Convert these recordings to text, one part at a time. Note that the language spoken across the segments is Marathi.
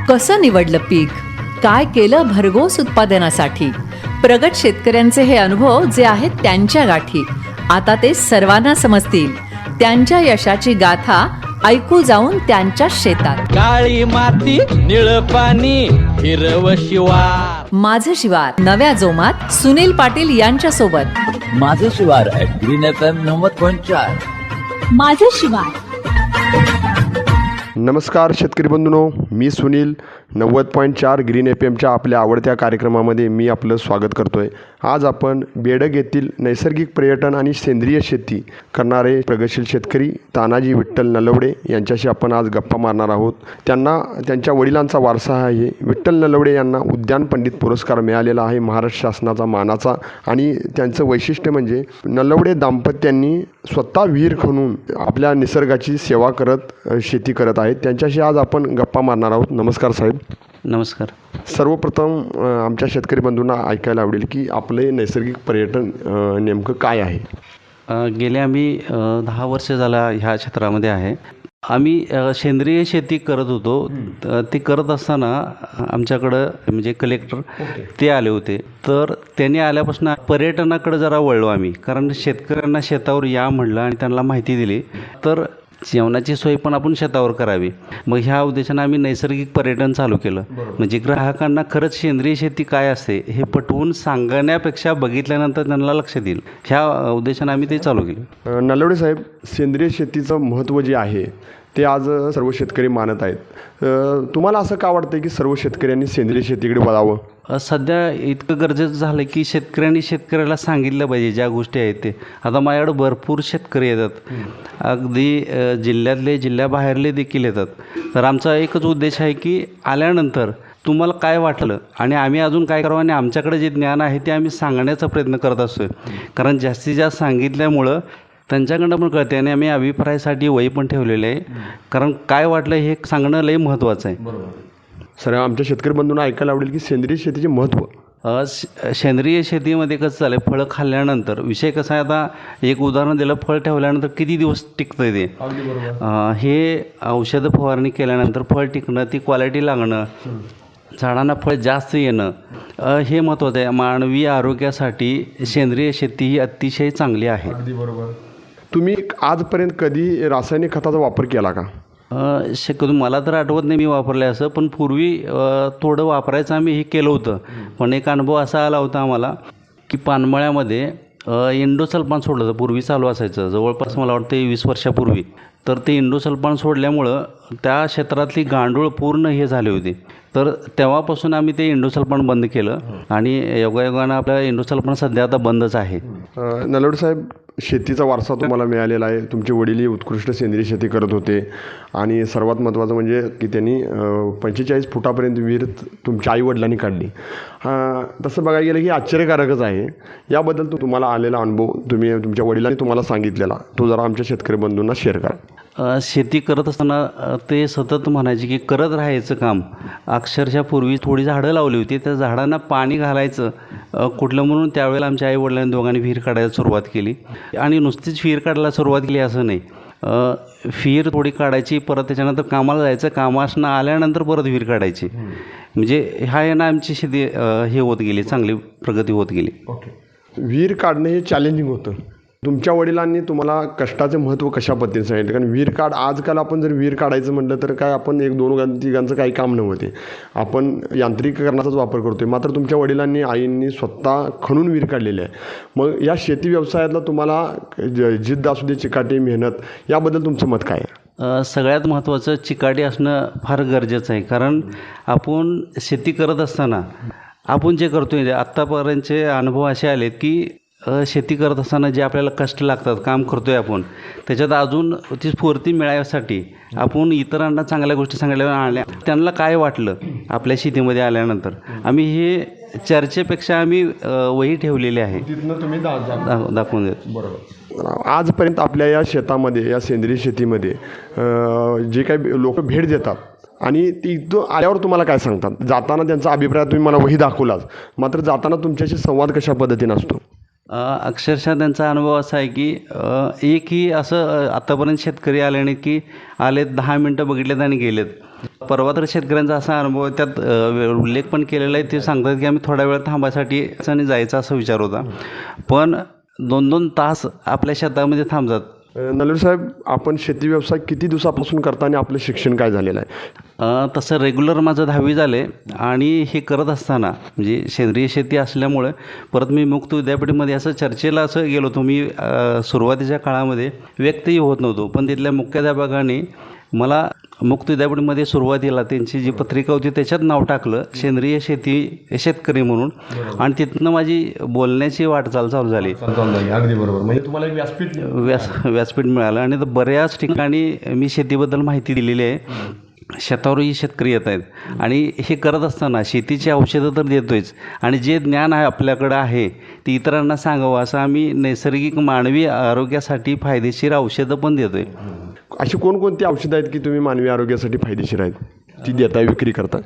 कसं निवडलं पीक, काय केलं भरघोस उत्पादनासाठी. प्रगत शेतकऱ्यांचे हे अनुभव जे आहेत त्यांच्या गाठी, आता ते सर्वांना समजतील. त्यांच्या यशाची गाथा ऐकू जाऊन त्यांच्या शेतात. काळी माती निळ पाणी हिरव शिवार. माझं शिवार नव्या जोमात सुनील पाटील यांच्या सोबत. माझं शिवार ग्रीन FM 90.4. माझं शिवार. नमस्कार शेतकरी बंधूंनो, मी सुनील 90.4 ग्रीन FMच्या आपल्या आवडत्या कार्यक्रमामध्ये मी आपलं स्वागत करतो आहे. आज आपण बेडग येथील नैसर्गिक पर्यटन आणि सेंद्रिय शेती करणारे प्रगतशील शेतकरी तानाजी विठ्ठल नलवडे यांच्याशी आपण आज गप्पा मारणार आहोत. त्यांना त्यांच्या वडिलांचा वारसा आहे. विठ्ठल नलवडे यांना उद्यान पंडित पुरस्कार मिळालेला आहे महाराष्ट्र शासनाचा मानाचा. आणि त्यांचं वैशिष्ट्य म्हणजे नलवडे दाम्पत्यांनी स्वतः विहीर खणून आपल्या निसर्गाची सेवा करत शेती करत आहेत. त्यांच्याशी आज आपण गप्पा मारणार आहोत. नमस्कार साहेब. नमस्कार. सर्वप्रथम आमच्या शेतकरी बंधूंना ऐकायला आवडेल की आपले नैसर्गिक पर्यटन नेमकं काय आहे. गेले आम्ही 10 वर्ष झाला ह्या क्षेत्रामध्ये आहे. आम्ही सेंद्रिय शेती करत होतो. ते करत असताना आमच्याकडं म्हणजे कलेक्टर ते आले होते. तर त्यांनी आल्यापासून पर्यटनाकडे जरा वळलो आम्ही, कारण शेतकऱ्यांना शेतावर या म्हणलं आणि त्यांना माहिती दिली तर जेवणाची सोय पण आपण शेतावर करावी. मग ह्या उद्देशानं आम्ही नैसर्गिक पर्यटन चालू केलं. म्हणजे ग्राहकांना खरंच सेंद्रिय शेती काय असते हे पटवून सांगण्यापेक्षा बघितल्यानंतर त्यांना लक्षात येईल, ह्या उद्देशानं आम्ही ते चालू केलं. नलवडे साहेब, सेंद्रिय शेतीचं महत्त्व जे आहे ते आज सर्व शेतकरी मानत आहेत. तुम्हाला असं का वाटतं की सर्व शेतकऱ्यांनी सेंद्रिय शेतीकडे वळावं? सध्या इतकं गरजेचं झालं की शेतकऱ्यांनी शेतकऱ्याला सांगितलं पाहिजे ज्या गोष्टी आहेत ते. आता माझ्याकडे भरपूर शेतकरी येतात, अगदी जिल्ह्यातले जिल्ह्याबाहेरले देखील येतात. तर आमचा एकच उद्देश आहे की आल्यानंतर तुम्हाला काय वाटलं आणि आम्ही अजून काय करावं आणि आमच्याकडे जे ज्ञान आहे ते आम्ही सांगण्याचा प्रयत्न करत असतो. कारण जास्तीत जास्त सांगितल्यामुळं त्यांच्याकडनं पण कळते आणि आम्ही अभिप्रायासाठी वही पण ठेवलेले आहे. कारण काय वाटलं हे सांगणं लई महत्त्वाचं आहे. सर, आमच्या शेतकरी बंधूंना ऐकायला आवडेल की सेंद्रिय शेतीचे महत्त्व. सेंद्रिय शेतीमध्ये कसं झालं, फळं खाल्ल्यानंतर विषय कसा आहे, आता एक उदाहरण दिलं, फळ ठेवल्यानंतर किती दिवस टिकतं ते. हे औषधं फवारणी केल्यानंतर फळ टिकणं, ती क्वालिटी लागणं, झाडांना फळ जास्त येणं, हे महत्त्वाचं आहे. मानवी आरोग्यासाठी सेंद्रिय शेती ही अतिशय चांगली आहे. तुम्ही आजपर्यंत कधी रासायनिक खताचा वापर केला का? शक्यतो मला तर आठवत नाही मी वापरलं असं, पण पूर्वी थोडं वापरायचं आम्ही हे केलं होतं. पण एक अनुभव असा आला होता आम्हाला की पानमळ्यामध्ये इंडोसल्फान सोडलं होतं. पूर्वी चालू असायचं, जवळपास मला वाटतं 20 वर्षापूर्वी. तर ते इंडोसल्फान सोडल्यामुळं त्या क्षेत्रातली गांडूळ पूर्ण हे झाले होते. तर तेव्हापासून आम्ही ते इंडोसल्फान बंद केलं आणि योगायोगानं आपल्या इंडोसल्फान सध्या आता बंदच आहे. नलवडे साहेब, शेतीचा वारसा तुम्हाला मिळालेला आहे. तुमचे वडीलही उत्कृष्ट सेंद्रिय शेती करत होते आणि सर्वात महत्त्वाचं म्हणजे की त्यांनी 45 फुटापर्यंत विहीर तुमच्या आईवडिलांनी काढली. तसं बघायला गेलं की आश्चर्यकारकच आहे. याबद्दल तुम्हाला आलेला अनुभव तुम्ही तुमच्या वडिलांनी तुम्हाला सांगितलेला तो जरा आमच्या शेतकरी बंधूंना शेअर करा. शेती करत असताना ते सतत म्हणायचे की करत राहायचं काम. अक्षरशः पूर्वी थोडी झाडं लावली होती, त्या झाडांना पाणी घालायचं कुठलं म्हणून त्यावेळेला आमच्या आई वडिलांनी दोघांनी विहीर काढायला सुरुवात केली. आणि नुसतीच विहीर काढायला सुरुवात केली असं नाही, विहीर थोडी काढायची, परत त्याच्यानंतर कामाला जायचं, कामासनं आल्यानंतर परत विहीर काढायची. म्हणजे ह्या यानं आमची शेती हे होत गेली, चांगली प्रगती होत गेली. विहीर काढणं हे चॅलेंजिंग होतं. तुमच्या वडिलांनी तुम्हाला कष्टाचे महत्त्व कशा पद्धतीने सांगितलं? कारण विहीर आजकाल आपण जर विहीर काढायचं म्हटलं तर काय आपण 1-2 तिघांचं काही काम नव्हते, आपण यांत्रिकीकरणाचाच वापर करतोय. मात्र तुमच्या वडिलांनी आईंनी स्वतः खणून विहीर काढलेली आहे. मग या शेती व्यवसायातला तुम्हाला जिद्द असू दे, चिकाटी, मेहनत, याबद्दल तुमचं मत काय आहे? सगळ्यात महत्त्वाचं चिकाटी असणं फार गरजेचं आहे. कारण आपण शेती करत असताना आपण जे करतोय, आत्तापर्यंतचे अनुभव असे आलेत की शेती करत असताना जे आपल्याला कष्ट लागतात, काम करतोय आपण, त्याच्यात अजून ती स्फूर्ती मिळाव्यासाठी आपण इतरांना चांगल्या गोष्टी सांगितल्या, त्यांना काय वाटलं आपल्या शेतीमध्ये आल्यानंतर. आम्ही हे चर्चेपेक्षा आम्ही वही ठेवलेली आहे, तिथनं तुम्ही दाखवून देत. बरोबर. आजपर्यंत आपल्या या शेतामध्ये, या सेंद्रिय शेतीमध्ये जे काही लोक भेट देतात आणि ती इथं आल्यावर तुम्हाला काय सांगतात? जाताना त्यांचा अभिप्राय तुम्ही मला वही दाखवलाच, मात्र जाताना तुमच्याशी संवाद कशा पद्धतीने असतो? अक्षरशः त्यांचा अनुभव असा आहे की एकही असं आत्तापर्यंत शेतकरी आले नाहीत की आलेत 10 मिनटं बघितलेत आणि गेलेत. परवा तर शेतकऱ्यांचा असा अनुभव आहे, त्यात उल्लेख पण केलेला आहे. ते सांगतात की आम्ही थोडा वेळ थांबायसाठी आणि जायचा असा विचार होता, पण 2-2 तास आपल्या शेतामध्ये थांबतात. नलवडे साहेब, आपण शेती व्यवसाय किती दिवसापासून करता आणि आपलं शिक्षण काय झालेलं आहे? तसं रेग्युलर माझं 10वी झाले आणि हे करत असताना म्हणजे सेंद्रिय शेती असल्यामुळे परत मी मुक्त विद्यापीठामध्ये असं चर्चेला असं गेलो होतो. मी सुरुवातीच्या काळामध्ये व्यक्तही होत नव्हतो, पण तिथल्या मुख्याध्यापकांनी मला मुक्त विद्यापीठामध्ये सुरुवातीला त्यांची जी पत्रिका होती त्याच्यात नाव टाकलं सेंद्रिय शेती शेतकरी म्हणून, आणि तिथनं माझी बोलण्याची वाटचाल चालू झाली. अगदी बरोबर. म्हणजे तुम्हाला एक व्यासपीठ व्यासपीठ मिळालं आणि बऱ्याच ठिकाणी मी शेतीबद्दल माहिती दिलेली आहे. शेतावरही शेतकरी येत आहेत आणि हे करत असताना शेतीची औषधं तर देतोयच, आणि जे ज्ञान आहे आपल्याकडं आहे ते इतरांना सांगावं असं आम्ही नैसर्गिक मानवी आरोग्यासाठी फायदेशीर औषधं पण देतो आहे. अशी कोणकोणती औषधं आहेत की तुम्ही मानवी आरोग्यासाठी फायदेशीर आहेत, ती देता, विक्री करता?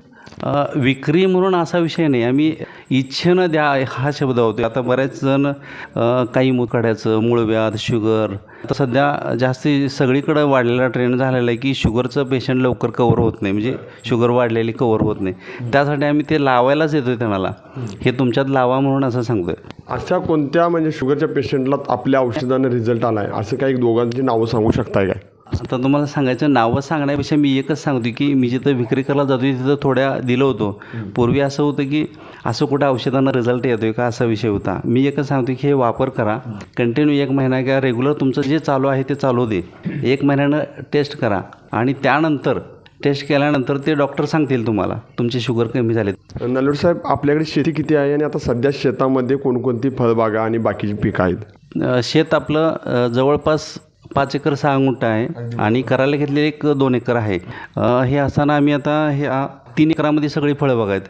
विक्री म्हणून असा विषय नाही, आम्ही इच्छेनं द्या हा शब्द होतो. आता बरेच जण काही मुतखड्याचं, मूळव्याध, शुगर, आता सध्या जास्ती सगळीकडं वाढलेला ट्रेंड झालेला आहे की शुगरचं पेशंट लवकर कवर होत नाही, म्हणजे शुगर वाढलेली कवर होत नाही. त्यासाठी आम्ही ते लावायलाच येतो आहे त्यांना, हे तुमच्यात लावा म्हणून असं सांगतो आहे. अशा कोणत्या म्हणजे शुगरच्या पेशंटला आपल्या औषधानं रिझल्ट आला आहे असं काही दोघांची नावं सांगू शकताय काय? आता तुम्हाला सांगायचं, नावं सांगण्यापेक्षा मी एकच सांगतो की मी जिथं विक्री करायला जातो तिथं थोड्या दिलं होतं. पूर्वी असं होतं की असं कुठं औषधांना रिझल्ट येतो आहे का असा विषय होता. मी एकच सांगतो की हे वापर करा कंटिन्यू 1 महिना किंवा रेग्युलर तुमचं जे चालू आहे ते चालू दे. 1 महिन्यानं टेस्ट करा आणि त्यानंतर टेस्ट केल्यानंतर ते डॉक्टर सांगतील तुम्हाला तुमची शुगर कमी झाली. नलवडे साहेब, आपल्याकडे शेती किती आहे आणि आता सध्या शेतामध्ये कोणकोणती फळबागा आणि बाकीची पिकं आहेत? शेत आपलं जवळपास 5 एकर 6 गुंठ आहे आणि करायला घेतलेले 1-2 एकर आहे. हे असताना आम्ही आता हे 3 एकरामध्ये सगळी फळं बघायत.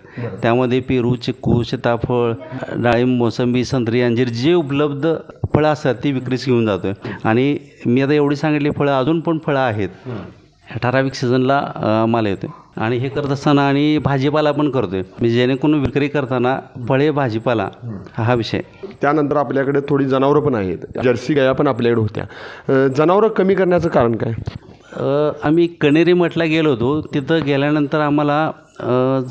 त्यामध्ये पेरू, चिक्कू, सीताफळ, डाळिंब, मोसंबी, संत्री, अंजीर जे उपलब्ध फळं असतात ती विक्रीस घेऊन जातो आहे. आणि मी आता एवढी सांगितली फळं, अजून पण फळं आहेत. ठराविक सीझनला माल येतो आणि हे करत असताना आणि भाजीपाला पण करतो आहे, म्हणजे जेणेकरून विक्री करताना फळे भाजीपाला हा विषय. त्यानंतर आपल्याकडे थोडी जनावरं पण आहेत, जर्सी गाया पण आपल्याकडे होत्या. जनावरं कमी करण्याचं कारण काय? आम्ही कणेरी मठला गेलो होतो. तिथं गेल्यानंतर आम्हाला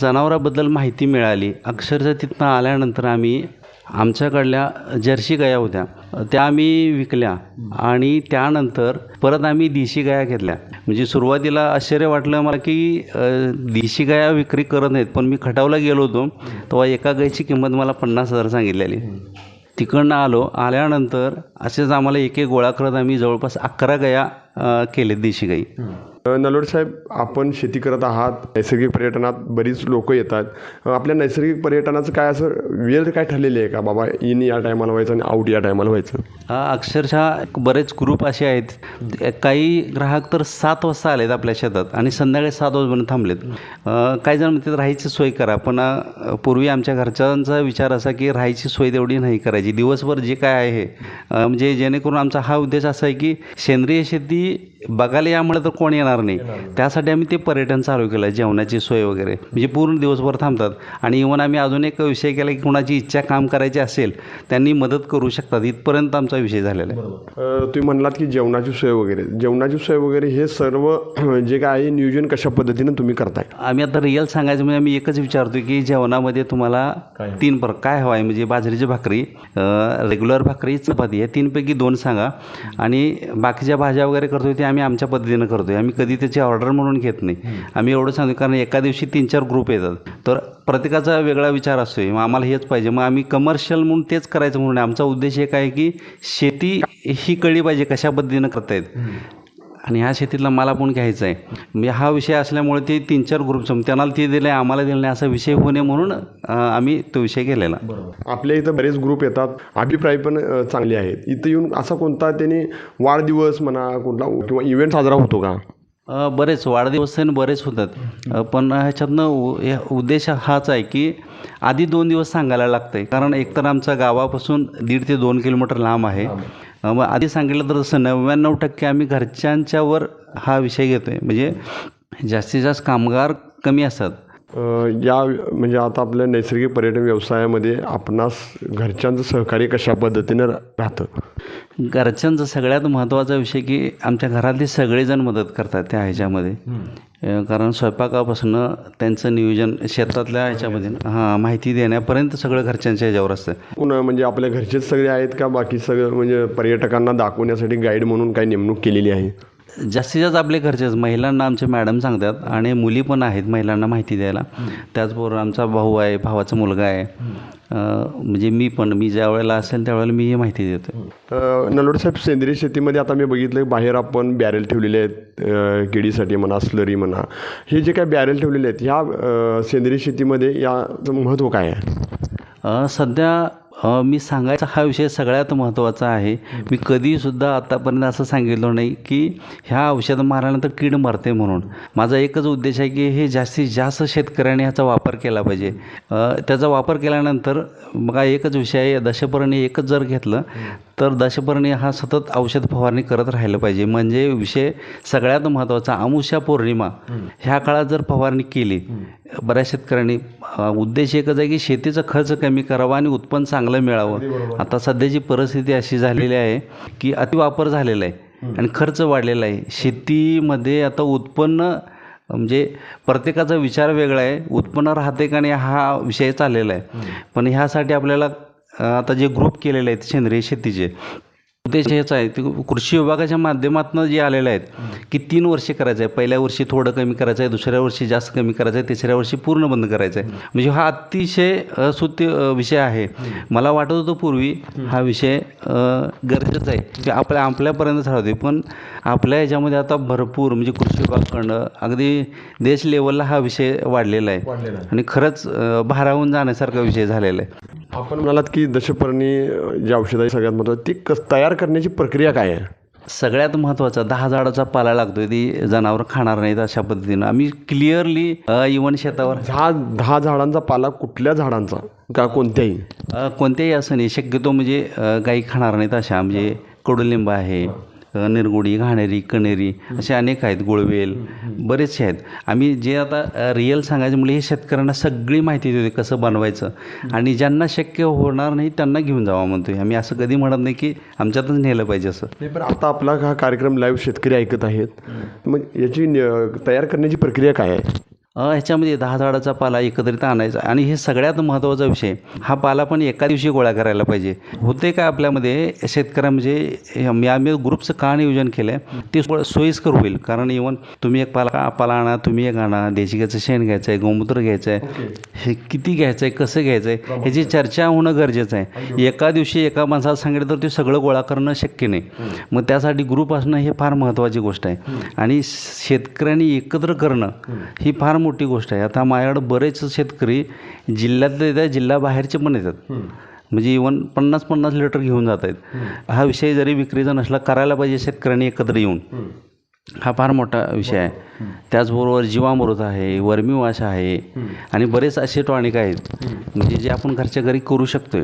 जनावराबद्दल माहिती मिळाली. अक्षरशः तिथनं आल्यानंतर आम्ही आमच्याकडल्या जर्सी गाया होत्या त्या आम्ही विकल्या आणि त्यानंतर परत आम्ही देशी गाया घेतल्या. म्हणजे सुरुवातीला आश्चर्य वाटलं मला की देशी गाया विक्री करत नाहीत, पण मी खटावला गेलो होतो तेव्हा एका गायची किंमत मला 50,000 सांगितलेली. तिकडनं आल्यानंतर असेच आम्हाला एक गोळा करत आम्ही जवळपास 11 गाया केलेत देशी गाई. नलवडे साहेब, आपण शेती करत आहात, नैसर्गिक पर्यटनात बरीच लोक येतात. आपल्या नैसर्गिक पर्यटनाचं काय असं वेळ काय ठरलेली आहे का, बाबा इन या टायमाला व्हायचं आणि आउट या टायमाला व्हायचं? अक्षरशः बरेच ग्रुप असे आहेत, काही ग्राहक तर 7 वाजता आलेत आपल्या शेतात आणि संध्याकाळी 7 वाजेपर्यंत थांबलेत. काही जण म्हणतात राहायची सोय करा, पण पूर्वी आमच्या घरच्यांचा विचार असा की राहायची सोय तेवढी नाही करायची, दिवसभर जे काय आहे म्हणजे जेणेकरून आमचा हा उद्देश असा आहे की सेंद्रिय शेती बघायला यामुळे तर कोण येणार नाही, त्यासाठी आम्ही ते पर्यटन चालू केलं, जेवणाची सोय वगैरे, म्हणजे पूर्ण दिवसभर थांबतात. आणि इव्हन आम्ही अजून एक विषय केला की कुणाची इच्छा काम करायची असेल त्यांनी मदत करू शकतात, इथपर्यंत आमचा विषय झालेला आहे. तुम्ही म्हणलात की जेवणाची सोय वगैरे हे सर्व जे काय आहे नियोजन कशा पद्धतीनं तुम्ही करताय? आम्ही आता रिअल सांगायचं म्हणजे आम्ही एकच विचारतो की जेवणामध्ये तुम्हाला 3 प्रकार काय हवं आहे, म्हणजे बाजरीची भाकरी, रेग्युलर भाकरी, चपाती, या 3पैकी 2 सांगा. आणि बाकीच्या भाज्या वगैरे करतोय ते आम्ही आमच्या पद्धतीनं करतोय, आम्ही कधी त्याची ऑर्डर म्हणून घेत नाही. आम्ही एवढं सांगतो कारण एका दिवशी 3-4 ग्रुप येतात, तर प्रत्येकाचा वेगळा विचार असतो, मग आम्हाला हेच पाहिजे, मग आम्ही कमर्शियल म्हणून तेच करायचं म्हणून आमचा उद्देश एक आहे की शेती ही कळली पाहिजे कशा पद्धतीनं करतायत आणि ह्या शेतीतला मला पण घ्यायचा आहे. म्हणजे हा विषय असल्यामुळे ते 3-4 ग्रुप त्यांना ते दिलं आहे आम्हाला दिलं नाही असा विषय होऊ नये म्हणून आम्ही तो विषय केलेला. आपल्या इथं बरेच ग्रुप येतात, अभिप्राय पण चांगले आहेत. इथं येऊन असा कोणता त्यांनी वाढदिवस म्हणा कुठला किंवा इव्हेंट साजरा होतो का? बरेच वाढदिवस बरेच होतात, पण ह्याच्यातनं उद्देश हाच आहे की आधी 2 दिवस सांगायला लागतं आहे, कारण एकतर आमच्या गावापासून 1.5 ते 2 किलोमीटर लांब आहे. मग आधी सांगितलं तर तसं 99% आम्ही घरच्यांच्यावर हा विषय घेतो आहे, म्हणजे जास्तीत जास्त कामगार कमी असतात या म्हणजे आता आपल्या नैसर्गिक पर्यटन व्यवसायामध्ये आपणास घरच्यांचं सहकार्य कशा पद्धतीनं राहतं? घरच्यांचा सगळ्यात महत्त्वाचा विषय की आमच्या घरातले सगळेजण मदत करतात त्या ह्याच्यामध्ये. कारण स्वयंपाकापासून त्यांचं नियोजन शेतातल्या ह्याच्यामध्ये माहिती देण्यापर्यंत सगळं घरच्यांच्या ह्याच्यावर असतं. पुन्हा म्हणजे आपल्या घरचेच सगळे आहेत का बाकी सगळं म्हणजे पर्यटकांना दाखवण्यासाठी गाईड म्हणून काही नेमणूक केलेली आहे? जास्तीत जास्त आपले घरचेच. महिलांना आमचे मॅडम सांगतात आणि मुली पण आहेत महिलांना माहिती द्यायला. त्याचबरोबर आमचा भाऊ आहे, भावाचा मुलगा आहे. म्हणजे मी ज्या वेळेला असेल त्यावेळेला मी ही माहिती देतो. नलोड साहेब, सेंद्रिय शेतीमध्ये आता मी बघितलं बाहेर आपण बॅरेल ठेवलेले आहेत किडीसाठी म्हणा, स्लरी म्हणा. हे जे काय बॅरेल ठेवलेले आहेत ह्या सेंद्रिय शेतीमध्ये याचं महत्त्व काय आहे? सध्या मी सांगायचा हा विषय सगळ्यात महत्त्वाचा आहे. मी कधीसुद्धा आत्तापर्यंत असं सांगितलं नाही की ह्या औषधं मारल्यानंतर कीड मरते म्हणून. माझा एकच उद्देश आहे की हे जास्तीत जास्त शेतकऱ्यांनी ह्याचा वापर केला पाहिजे. त्याचा वापर केल्यानंतर बघा एकच विषय आहे, दशपर्णी एकच जर घेतलं तर दशपर्णी हा सतत औषध फवारणी करत राहिलं पाहिजे. म्हणजे विषय सगळ्यात महत्त्वाचा अमावस्या पौर्णिमा ह्या काळात जर फवारणी केली, बऱ्याच शेतकऱ्यांनी उद्देश एकच आहे की शेतीचा खर्च कमी करावा आणि उत्पन्न चांगलं मिळावं. आता सध्याची परिस्थिती अशी झालेली आहे की अतिवापर झालेला आहे आणि खर्च वाढलेला आहे. शेतीमध्ये आता उत्पन्न म्हणजे प्रत्येकाचा विचार वेगळा आहे, उत्पन्न राहते का नाही हा विषय चाललेला आहे. पण ह्यासाठी आपल्याला आता जे ग्रुप केलेले आहेत सेंद्रिय शेतीचे, उद्देश हेच आहे ते कृषी विभागाच्या माध्यमातून जे आलेले आहेत की 3 वर्षे करायचं आहे. पहिल्या वर्षी थोडं कमी करायचं आहे, दुसऱ्या वर्षी जास्त कमी करायचं आहे, तिसऱ्या वर्षी पूर्ण बंद करायचं आहे. म्हणजे हा अतिशय सुत्य विषय आहे. मला वाटत होतं पूर्वी हा विषय गरजेचा आहे की आपल्यापर्यंत राहते, पण आपल्या ह्याच्यामध्ये आता भरपूर म्हणजे कृषी विभागाकडनं अगदी देश लेवलला हा विषय वाढलेला आहे आणि खरंच भारावून जाण्यासारखा विषय झालेला आहे. आपण म्हणालात की दशपर्णी जे औषध आहे सगळ्यात महत्त्वाचं, ती तयार करण्याची प्रक्रिया काय आहे? सगळ्यात महत्त्वाचा 10 झाडाचा पाला लागतो, ती जनावर खाणार नाहीत अशा पद्धतीनं आम्ही क्लिअरली इव्हन शेतावर 10 झाडांचा पाला कुठल्या झाडांचा का कोणत्याही? कोणत्याही असं नाही, शक्यतो म्हणजे गाई खाणार नाहीत अशा, म्हणजे कडुलिंब आहे, निरगुडी, घाणेरी, कणेरी असे अनेक आहेत, गुळवेल बरेचसे आहेत. आम्ही जे आता रिअल सांगायचं म्हणजे हे शेतकऱ्यांना सगळी माहिती देतो कसं बनवायचं आणि ज्यांना शक्य होणार नाही त्यांना घेऊन जावा म्हणतोय आम्ही. असं कधी म्हणत नाही की आमच्यातच नेलं पाहिजे असं नाही. पण आता आपला हा कार्यक्रम लाईव्ह शेतकरी ऐकत आहेत, मग याची तयार करण्याची प्रक्रिया काय आहे? ह्याच्यामध्ये 10 झाडाचा पाला एकत्रित आणायचा आणि हे सगळ्यात महत्त्वाचा विषय, हा पाला पण एका दिवशी गोळा करायला पाहिजे. होते का आपल्यामध्ये शेतकऱ्या म्हणजे आम्ही ग्रुपचं का नियोजन केलं आहे ते सोयीस्कर होईल. कारण इव्हन तुम्ही एक पाला आणा, तुम्ही एक आणा, देशी गायचं शेण घ्यायचं आहे, गोमूत्र घ्यायचं आहे, हे किती घ्यायचं आहे, कसं घ्यायचं आहे ह्याची चर्चा होणं गरजेचं आहे. एका दिवशी एका माणसाला सांगितलं तर ते सगळं गोळा करणं शक्य नाही. मग त्यासाठी ग्रुप असणं हे फार महत्त्वाची गोष्ट आहे आणि शेतकऱ्यांनी एकत्र करणं ही फार मोठी गोष्ट आहे. आता माझ्याकडे बरेच शेतकरी जिल्ह्यातले येतात, जिल्ह्याबाहेरचे पण येतात, म्हणजे इव्हन 50-50 लिटर घेऊन जात आहेत. हा विषय जरी विक्रीचा नसला करायला पाहिजे शेतकऱ्यांनी एकत्र येऊन, हा फार मोठा विषय आहे. त्याचबरोबर जीवामृत आहे, वर्मीवाश आहे आणि बरेच असे टॉनिक आहेत म्हणजे जे आपण घरच्या घरी करू शकतोय.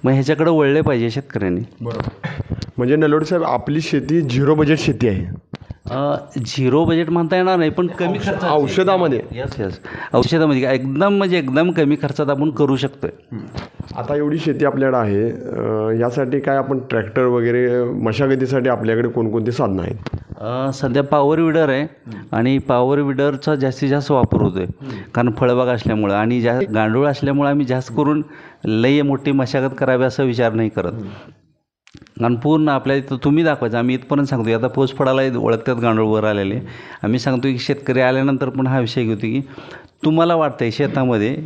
मग ह्याच्याकडे वळले पाहिजे शेतकऱ्यांनी. म्हणजे नलोड साहेब, आपली शेती 0 बजेट शेती आहे. 0 बजेट म्हणता येणार नाही, पण कमी खर्च औषधामध्ये. यस औषधामध्ये एकदम कमी खर्चात आपण करू शकतोय. आता एवढी शेती आपल्याकडे आहे, यासाठी काय आपण ट्रॅक्टर वगैरे मशागतीसाठी आपल्याकडे कोणकोणती साधनं आहेत? सध्या पॉवर विडर आहे आणि पॉवर विडरचा जास्तीत जास्त वापर होतो आहे. कारण फळबाग असल्यामुळं आणि गांडूळ असल्यामुळं आम्ही जास्त करून लई मोठी मशागत करावी असा विचार नाही करत. कारण पूर्ण आपल्या इथं तुम्ही दाखवायचं, आम्ही इथपर्यंत सांगतो. आता पोच पडायला ओळखतात गांडूळ वर आलेले, आम्ही सांगतो की शेतकरी आल्यानंतर पण हा विषय घेतो की तुम्हाला वाटतंय शेतामध्ये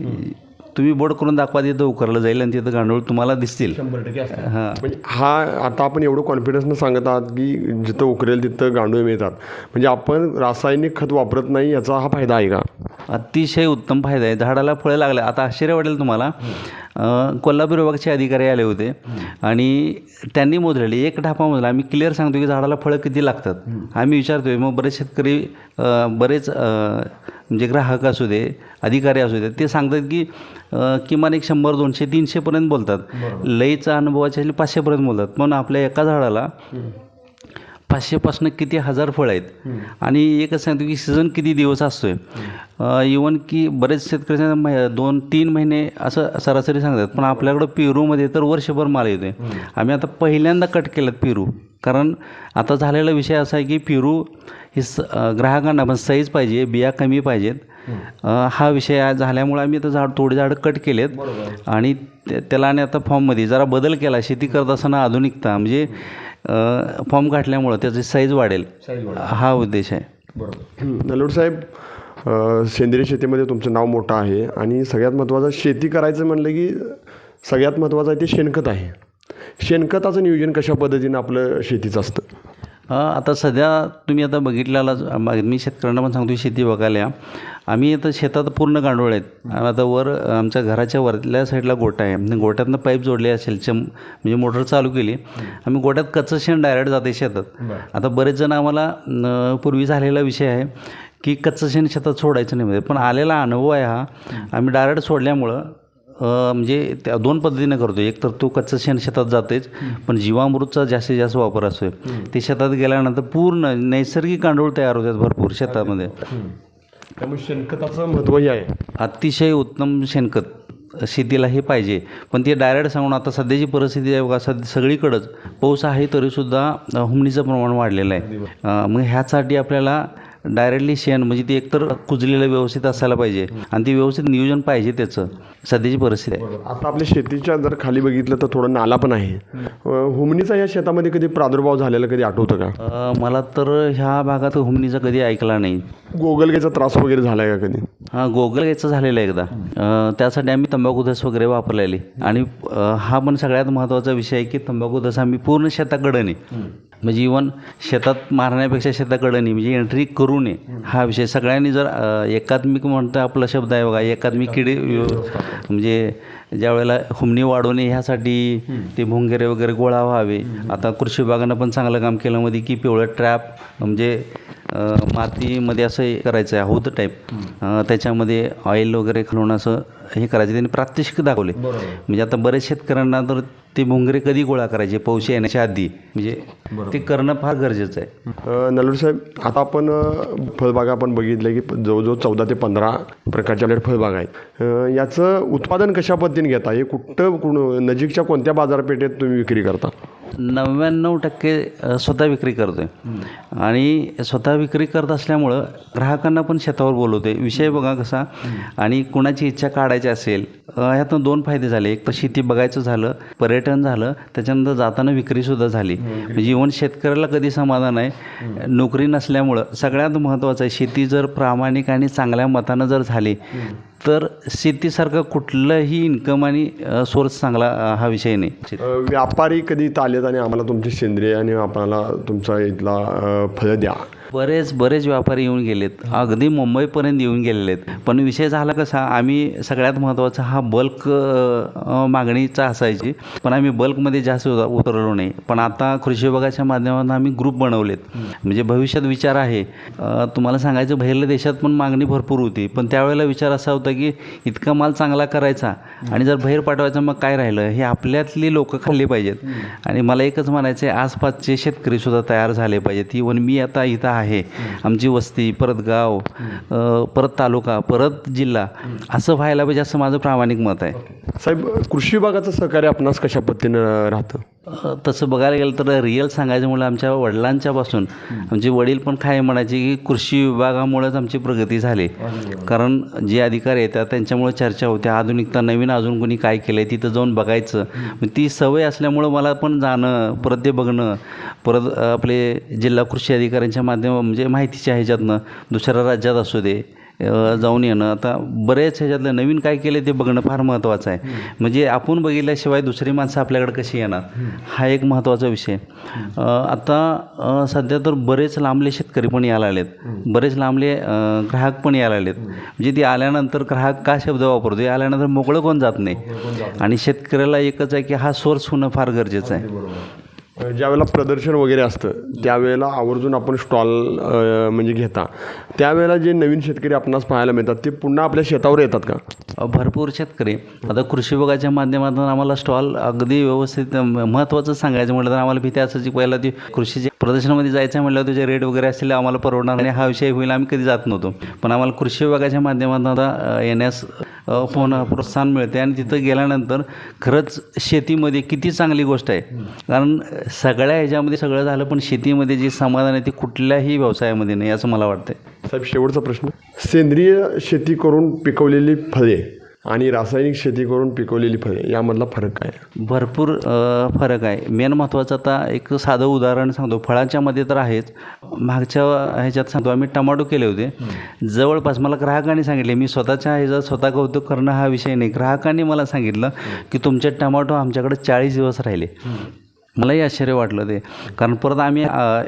तुम्ही बोर्ड करून दाखवा, तिथं उकरलं जाईल आणि तिथं गांडूळ तुम्हाला दिसतील. 100% हां. म्हणजे हा आता आपण एवढं कॉन्फिडन्सनं सांगत आहात की जिथं उकरेल तिथं गांडूळ मिळतात, म्हणजे आपण रासायनिक खत वापरत नाही, याचा हा फायदा आहे का? अतिशय उत्तम फायदा आहे. झाडाला फळं लागले. आता आश्चर्य वाटेल तुम्हाला, कोल्हापूर विभागाचे अधिकारी आले होते आणि त्यांनी मोजलेले, एक ढापा मोजला. आम्ही क्लिअर सांगतो की झाडाला फळं किती लागतात. आम्ही विचारतोय, मग बरेच शेतकरी बरेच म्हणजे ग्राहक असू दे, अधिकारी असू दे, ते सांगतात की किमान एक 100, 200, 300पर्यंत बोलतात. लईचा अनुभवाच्या 500पर्यंत बोलतात. पण आपल्या एका झाडाला 500पासनं किती हजार फळं आहेत आणि एकच सांगतो की सीझन किती दिवस असतोय. इवन की बरेच शेतकऱ्यांच्या 2-3 महिने असं सरासरी सांगतात, पण आपल्याकडं पेरूमध्ये तर वर्षभर माल येतोय. आम्ही आता पहिल्यांदा कट केलेत पेरू, कारण आता झालेला विषय असा आहे की पेरू हे ग्राहकांना पण साईज पाहिजे, बिया कमी पाहिजेत. हा विषय झाल्यामुळे आम्ही आता थोडी झाडं कट केलेत आणि त्याला आणि आता फॉर्ममध्ये जरा बदल केला. शेती करत असताना आधुनिकता म्हणजे फॉर्म घातल्यामुळं त्याची साईज वाढेल, हा उद्देश आहे. नलोड साहेब, सेंद्रिय शेतीमध्ये तुमचं नाव मोठं आहे आणि सगळ्यात महत्त्वाचं शेती करायचं म्हणलं की सगळ्यात महत्त्वाचं आहे ते शेणखत आहे. शेणखताचं नियोजन कशा पद्धतीनं आपलं शेतीचं असतं? आता सध्या तुम्ही आता बघितलेला, मी शेतकऱ्यांना पण सांगतो शेती बघायला. आम्ही आता शेतात पूर्ण गांडूळ आहेत. आता वर आमच्या घराच्या वरल्या साईडला गोठा आहे, गोठ्यातनं पाईप जोडले असेल म्हणजे मोटर चालू केली, आम्ही गोठ्यात कच्चं शेण डायरेक्ट जाते शेतात. आता बरेच जण आम्हाला पूर्वी झालेला विषय आहे की कच्चं शेण शेतात सोडायचं नाही, पण आलेला अनुभव आहे हा. आम्ही डायरेक्ट सोडल्यामुळं म्हणजे त्या 2 पद्धतीने करतो. एक तर तो कच्चं शेण शेतात जातेच, पण जीवामृतचा जास्तीत जास्त वापर असतो. ते शेतात गेल्यानंतर पूर्ण नैसर्गिक गांडूळ तयार होतात भरपूर शेतामध्ये. त्यामुळे शेणखताचं महत्त्वही आहे. अतिशय उत्तम शेणखत शेतीला हे पाहिजे, पण ते डायरेक्ट सांगून आता सध्याची परिस्थिती आहे बघा, सगळीकडंच पाऊस आहे तरीसुद्धा हुमणीचं प्रमाण वाढलेलं आहे. मग ह्यासाठी आपल्याला डायरेक्टली शेण म्हणजे ते एकतर कुजलेलं व्यवस्थित असायला पाहिजे आणि ते व्यवस्थित नियोजन पाहिजे त्याचं, सध्याची परिस्थिती आहे. आता आपल्या शेतीच्या जर खाली बघितलं तर थोडं नाला पण आहे. हुमणीचा या शेतामध्ये कधी प्रादुर्भाव झालेला कधी आठवतं का? मला तर ह्या भागात हुमणीचा कधी ऐकला नाही. गोगलगायचा त्रास वगैरे झाला आहे का कधी? हां, गोगलगायचं झालेलं आहे एकदा. त्यासाठी आम्ही तंबाखू धस वगैरे वापरलेली आणि हा पण सगळ्यात महत्त्वाचा विषय आहे की तंबाखू धस आम्ही पूर्ण शेताकडं म्हणजे इवन शेतात मारण्यापेक्षा शेताकडं म्हणजे एंट्री करू नये, हा विषय सगळ्यांनी जर एकात्मिक म्हणतं आपला शब्द आहे बघा, एकात्मिक किडे म्हणजे ज्या वेळेला हुमणी वाढवू नये ह्यासाठी ते भोंगेरे वगैरे गोळा व्हावे. आता कृषी विभागानं पण चांगलं काम केलं मध्ये की पिवळं ट्रॅप म्हणजे मातीमध्ये असं हे करायचं आहे हौद टाईप, त्याच्यामध्ये ऑइल वगैरे घालून असं हे करायचं. त्यांनी प्रात्यक्षिक दाखवले. म्हणजे आता बरेच शेतकऱ्यांना तर ते भोंगरे कधी गोळा करायचे पाऊस येण्याच्या आधी, म्हणजे ते करणं फार गरजेचं आहे. नलोड साहेब, आता आपण फळबागा आपण बघितलं की जवळजवळ 14 ते 15 प्रकारच्या आपल्या फळबागा आहेत. याचं उत्पादन कशा पद्धतीने घेता? हे नजीकच्या कोणत्या बाजारपेठेत तुम्ही विक्री करता? 99% स्वतः विक्री करतो आहे आणि स्वतः विक्री करत असल्यामुळं ग्राहकांना पण शेतावर बोलवते. विषय बघा कसा, आणि कुणाची इच्छा काढायची असेल ह्यातून 2 फायदे झाले. एक तर शेती बघायचं झालं, पर्यटन झालं, त्याच्यानंतर जाताना विक्रीसुद्धा झाली. म्हणजे जीवन शेतकऱ्याला कधी समाधान आहे. नोकरी नसल्यामुळं सगळ्यात महत्त्वाचं आहे शेती जर प्रामाणिक आणि चांगल्या मतानं जर झाली तर शेतीसारखं कुठलंही इन्कम आणि सोर्स चांगला हा विषय नाही. व्यापारी कधी आलेत आणि आम्हाला तुमची सेंद्रिय आणि आपल्याला तुमचा इथला फळं द्या? बरेच व्यापारी येऊन गेलेत, अगदी मुंबईपर्यंत येऊन गेलेले आहेत. पण विषय झाला कसा, आम्ही सगळ्यात महत्त्वाचा हा बल्क मागणीचा असायची, पण आम्ही बल्कमध्ये जास्त उतरलो नाही. पण आता कृषी विभागाच्या माध्यमातून आम्ही ग्रुप बनवलेत. म्हणजे भविष्यात विचार आहे, तुम्हाला सांगायचं बाहेरल्या देशात पण मागणी भरपूर होती, पण त्यावेळेला विचार असा होता की इतका माल चांगला करायचा आणि जर बाहेर पाठवायचा मग काय राहिलं, हे आपल्यातली लोकं खाल्ली पाहिजेत. आणि मला एकच म्हणायचं आहे, आसपासचे शेतकरीसुद्धा तयार झाले पाहिजेत. इवन मी आता इथं आहे, आमची वस्ती, परत गाव, परत तालुका, परत जिल्हा, असं व्हायला पाहिजे असं माझं प्रामाणिक मत आहे. साहेब, कृषी विभागाचं सहकार्य आपणास कशा पद्धतीनं राहतं? तसं बघायला गेलं तर रिअल सांगायचं म्हणलं आमच्या वडिलांच्यापासून आमचे वडील पण काय म्हणायचे की कृषी विभागामुळेच आमची प्रगती झाली. कारण जे अधिकारी येतात त्यांच्यामुळे चर्चा होते, आधुनिकता नवीन अजून कोणी काय केलं आहे तिथं जाऊन बघायचं. ती सवय असल्यामुळं मला पण जाणं, परत ते बघणं, परत आपले जिल्हा कृषी अधिकाऱ्यांच्या म्हणजे माहितीच्या ह्याच्यातनं दुसऱ्या राज्यात असू दे जाऊन येणं, आता बरेच ह्याच्यातलं नवीन काय केलं ते बघणं फार महत्त्वाचं आहे. म्हणजे आपण बघितल्याशिवाय दुसरी माणसं आपल्याकडे कशी येणार, हा एक महत्त्वाचा विषय. आता सध्या तर बरेच लांबले शेतकरी पण यायला आलेत, बरेच लांबले ग्राहक पण यायला आलेत. म्हणजे ती आल्यानंतर ग्राहक का शब्द वापरतो, आल्यानंतर मोकळं कोण जात नाही. आणि शेतकऱ्याला एकच आहे की हा सोर्स होणं फार गरजेचं आहे. ज्यावेळेला प्रदर्शन वगैरे असतं त्यावेळेला आवर्जून आपण स्टॉल म्हणजे घेता, त्यावेळेला जे नवीन शेतकरी आपणास पाहायला मिळतात ते पुन्हा आपल्या शेतावर येतात का? भरपूर शेतकरी आता कृषी विभागाच्या माध्यमातून आम्हाला स्टॉल अगदी व्यवस्थित महत्त्वाचं सांगायचं म्हटलं तर आम्हाला भीती असायची पहिला ती कृषीच्या प्रदर्शनामध्ये जायचं म्हटलं त्याचे रेट वगैरे असले आम्हाला परवडणार नाही हा विषय होईल आम्ही कधी जात नव्हतो. पण आम्हाला कृषी विभागाच्या माध्यमातून आता येण्यास प्रोत्साहन मिळते आणि तिथं गेल्यानंतर खरंच शेतीमध्ये किती चांगली गोष्ट आहे. कारण सगळ्या ह्याच्यामध्ये सगळं झालं पण शेतीमध्ये जे समाधान आहे ते कुठल्याही व्यवसायामध्ये नाही असं मला वाटतं. साहेब शेवटचा प्रश्न, सेंद्रिय शेती करून पिकवलेली फळे आणि रासायनिक शेती करून पिकवलेली फळे यामधला फरक काय? भरपूर फरक आहे. मेन महत्त्वाचं आता एक साधं उदाहरण सांगतो. फळांच्यामध्ये तर आहेच. मागच्या ह्याच्यात सांगतो आम्ही टमाटो केले होते. जवळपास मला ग्राहकांनी सांगितले, मी स्वतःच्या ह्याच्यात स्वतः कौतुक करणं हा विषय नाही, ग्राहकांनी मला सांगितलं की तुमचे टमाटो आमच्याकडे 40 दिवस राहिले. मलाही आश्चर्य वाटलं ते. कारण परत आम्ही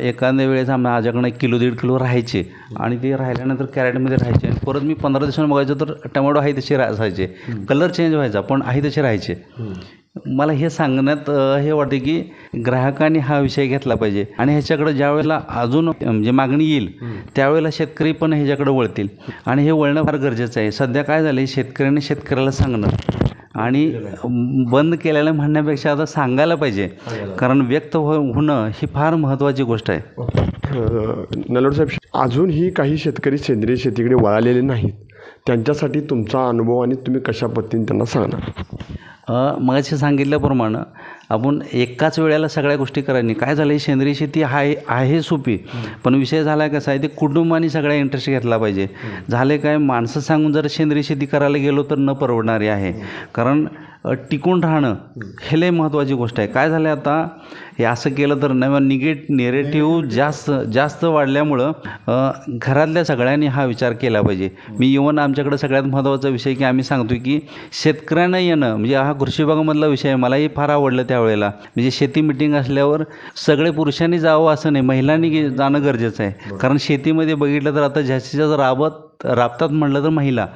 एखाद्या वेळेस माझ्याकडनं 1 किलो 1.5 किलो राहायचे आणि ते राहिल्यानंतर कॅरेटमध्ये राहायचे. परत मी 15 दिवसांनी बघायचो तर टमॅटो आहे तसे असायचे, कलर चेंज व्हायचा पण आहे तसे राहायचे. मला हे सांगण्यात हे वाटते की ग्राहकांनी हा विषय घेतला पाहिजे आणि ह्याच्याकडे ज्या वेळेला अजून म्हणजे मागणी येईल त्यावेळेला शेतकरी पण ह्याच्याकडे वळतील आणि हे वळणं फार गरजेचं आहे. सध्या काय झालं आहे, शेतकऱ्यांनी शेतकऱ्याला सांगणं आणि बंद केलेलं म्हणण्यापेक्षा आता सांगायला पाहिजे, कारण व्यक्त होणं ही फार महत्त्वाची गोष्ट आहे. नलवडे साहेब, अजूनही काही शेतकरी सेंद्रिय शेतीकडे वळालेले नाहीत, त्यांच्यासाठी तुमचा अनुभव आणि तुम्ही कशा पद्धतीने त्यांना सांगणार? मगाशी सांगितल्याप्रमाणे आपण एकाच वेळेला सगळ्या गोष्टी करायची. काय झालं आहे, सेंद्रिय शेती आहे सोपी, पण विषय झाला आहे कसा आहे, ते कुटुंबाने सगळ्या इंटरेस्ट घेतला पाहिजे. झाले काय, माणसं सांगून जर सेंद्रिय शेती करायला गेलो तर न परवडणारी आहे. कारण टिकून राहणं हे लय महत्त्वाची गोष्ट आहे. काय झालं आता, हे असं केलं तर नव्या नेरेटिव्ह जास्त वाढल्यामुळं घरातल्या सगळ्यांनी हा विचार केला पाहिजे. मी इव्हन आमच्याकडं सगळ्यात महत्त्वाचा विषय की आम्ही सांगतो की शेतकऱ्यांना येणं म्हणजे हा कृषी विभागामधला विषय आहे. मलाही फार आवडलं त्यावेळेला. म्हणजे शेती मिटिंग असल्यावर सगळे पुरुषांनी जावं असं नाही, महिलांनी जाणं गरजेचं आहे. कारण शेतीमध्ये बघितलं तर आता जास्तीत जास्त राबतात म्हटलं तर महिला,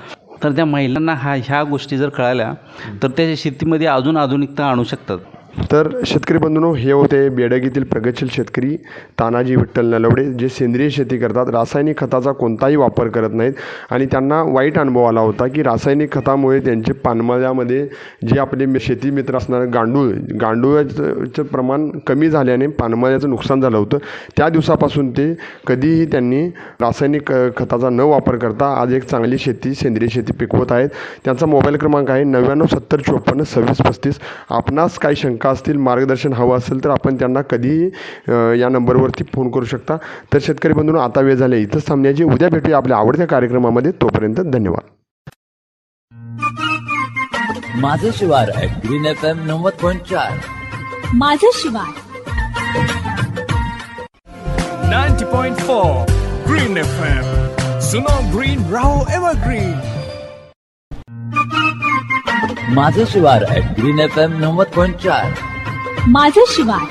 तर त्या महिलांना ह्या गोष्टी जर कळाल्या तर त्या शेतीमध्ये अजून आधुनिकता आणू शकतात. तर शेतकरी बंधूंनो, हे होते बेडग येथील प्रगतशील शेतकरी तानाजी विठ्ठल नलवडे, जे सेंद्रिय शेती करतात, रासायनिक खताचा कोणताही वापर करत नाहीत आणि त्यांना वाईट अनुभव आला होता की रासायनिक खतामुळे त्यांचे पानमळ्यामध्ये जे आपले शेती मित्र असणारे गांडूळाचं प्रमाण कमी झाल्याने पानमळ्याचं नुकसान झालं होतं. त्या दिवसापासून ते कधीही त्यांनी रासायनिक खताचा न वापर करता आज एक चांगली शेती सेंद्रिय शेती पिकवत आहेत. त्यांचा मोबाईल क्रमांक आहे 9970542635. आपणास काही शंका असतील, मार्गदर्शन हवं असेल तर आपण त्यांना कधीही या नंबरवरती फोन करू शकता. तर शेतकरी बंधूंनो, आता वेळ झाले इथंच थांबण्याची. उद्या भेटूया आपल्या आवडत्या कार्यक्रमामध्ये. तोपर्यंत धन्यवाद. माझं शिवार ग्रीन FM 90.4. माझं शिवार 90.4 Green FM. सुनो ग्रीन राहो एव्हरग्रीन. माझं शिवार ग्रीन FM 90.4. माझं शिवार